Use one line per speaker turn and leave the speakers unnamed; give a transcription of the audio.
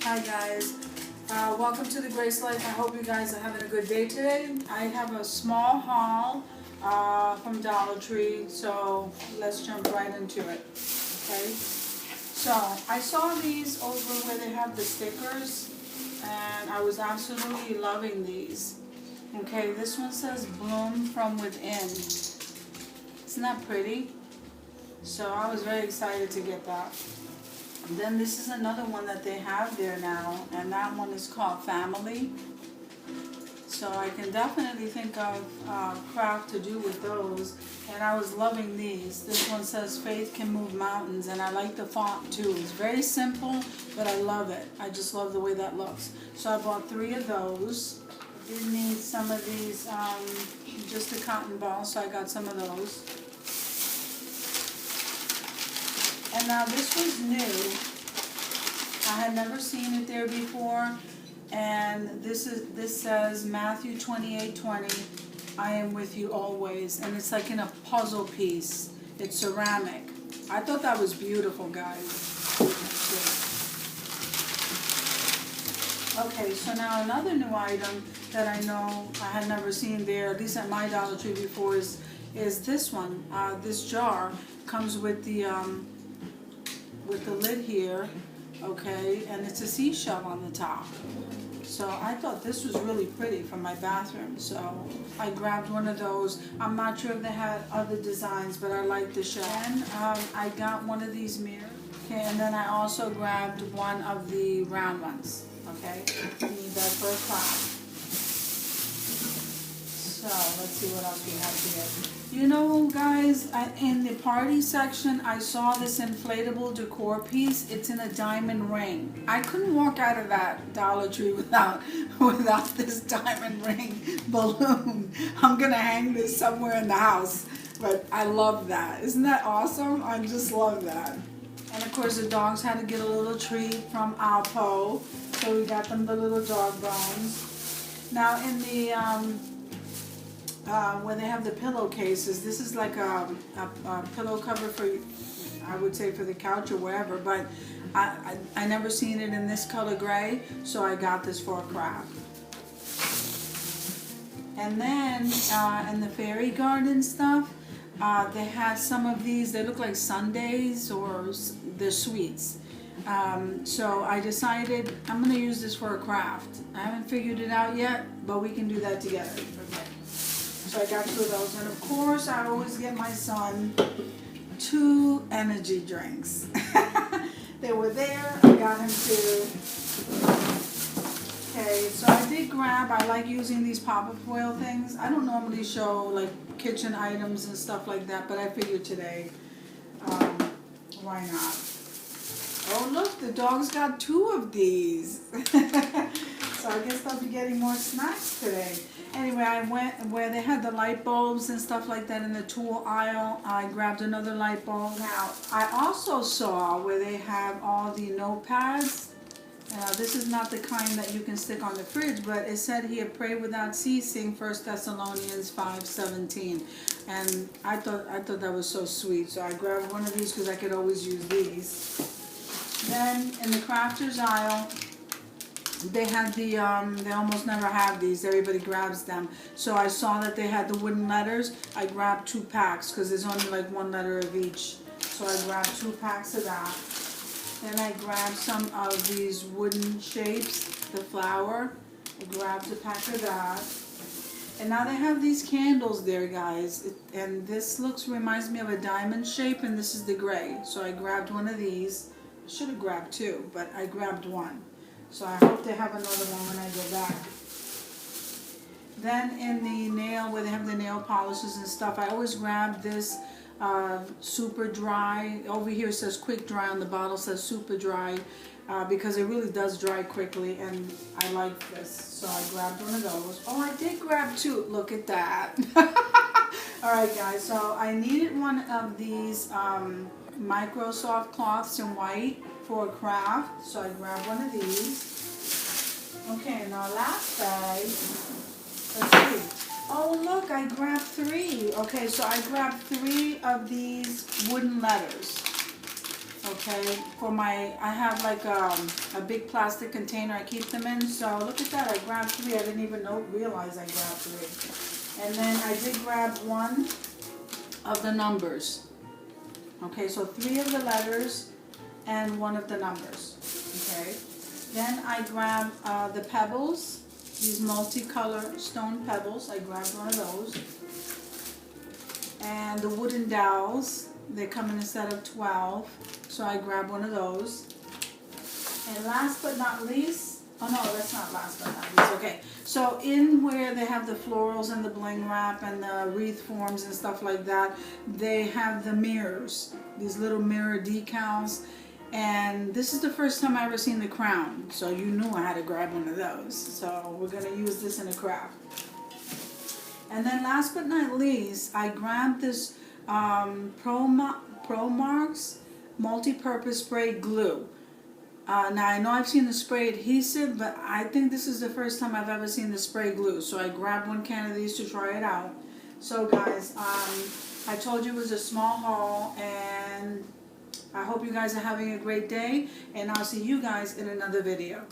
Hi guys, welcome to the Grace Life. I hope you guys are having a good day today. I have a small haul from Dollar Tree, so let's jump right into it. Okay, so I saw these over where they have the stickers, and I was absolutely loving these. Okay, this one says bloom from within. Isn't that pretty? So I was very excited to get that. Then this is another one that they have there now, and that one is called Family. So I can definitely think of craft to do with those, and I was loving these. This one says Faith Can Move Mountains, and I like the font too. It's very simple, but I love it. I just love the way that looks. So I bought 3 of those. I did need some of these, just the cotton balls, so I got some of those. And now this was new. I had never seen it there before. And this says Matthew 28:20, I am with you always. And it's like in a puzzle piece. It's ceramic. I thought that was beautiful, guys. Okay, so now another new item that I know I had never seen there, at least at my Dollar Tree before, is this one. This jar comes with the lid here, okay, and it's a seashell on the top. So I thought this was really pretty for my bathroom, so I grabbed one of those. I'm not sure if they had other designs, but I like the shell. And I got one of these mirrors, okay, and then I also grabbed one of the round ones, okay. I need that for a craft. So let's see what else we have here. You know, guys, in the party section, I saw this inflatable decor piece. It's in a diamond ring. I couldn't walk out of that Dollar Tree without this diamond ring balloon. I'm gonna hang this somewhere in the house, but I love that. Isn't that awesome? I just love that. And of course, the dogs had to get a little treat from Alpo, so we got them the little dog bones. Now in the where they have the pillowcases, this is like a pillow cover for, I would say, for the couch or wherever, but I never seen it in this color gray, so I got this for a craft. And then in the fairy garden stuff, they had some of these. They look like sundaes, or they're sweets. So I decided I'm going to use this for a craft. I haven't figured it out yet, but we can do that together. Okay. So I got 2 of those, and of course I always get my son 2 energy drinks. They were there, I got him 2. Okay, so I did grab, I like using these pop-up foil things. I don't normally show like kitchen items and stuff like that, but I figured today, why not? Oh look, the dog's got 2 of these. So I guess they'll be getting more snacks today. Anyway, I went where they had the light bulbs and stuff like that in the tool aisle. I grabbed another light bulb. Now, I also saw where they have all the notepads. This is not the kind that you can stick on the fridge, but it said here, pray without ceasing, 1 Thessalonians 5:17. And I thought that was so sweet. So I grabbed one of these because I could always use these. Then in the crafters aisle, they had the, they almost never have these, everybody grabs them. So I saw that they had the wooden letters. I grabbed 2 packs because there's only like 1 letter of each. So I grabbed 2 packs of that. Then I grabbed some of these wooden shapes, the flower. I grabbed a pack of that. And now they have these candles there, guys. And this reminds me of a diamond shape, and this is the gray. So I grabbed one of these. I should have grabbed 2, but I grabbed 1. So I hope they have another one when I go back. Then in the nail, where they have the nail polishes and stuff, I always grab this super dry. Over here it says quick dry, on the bottle says super dry, because it really does dry quickly, and I like this. So I grabbed one of those. Oh, I did grab 2. Look at that. Alright guys, so I needed one of these Microsoft cloths in white for a craft, so I grabbed one of these. Okay, now last bag, let's see. Oh look, I grabbed 3. Okay, so I grabbed 3 of these wooden letters. Okay, for my, I have like a big plastic container I keep them in. So look at that, I grabbed 3. I didn't even realize I grabbed 3. And then I did grab 1 of the numbers. Okay, so 3 of the letters and 1 of the numbers. Okay, then I grabbed the Pebbles, these multicolor stone pebbles. I grabbed 1 of those. And the wooden dowels, they come in a set of 12. So I grabbed 1 of those. And last but not least, oh no, that's not last but not least. Okay, so in where they have the florals and the bling wrap and the wreath forms and stuff like that, they have the mirrors, these little mirror decals. And this is the first time I ever seen the crown, so you knew I had to grab 1 of those. So we're gonna use this in a craft. And then last but not least, I grabbed this Promarks multi-purpose spray glue. Now I know I've seen the spray adhesive, but I think this is the first time I've ever seen the spray glue. So I grabbed 1 can of these to try it out. So guys, I told you it was a small haul, and I hope you guys are having a great day, and I'll see you guys in another video.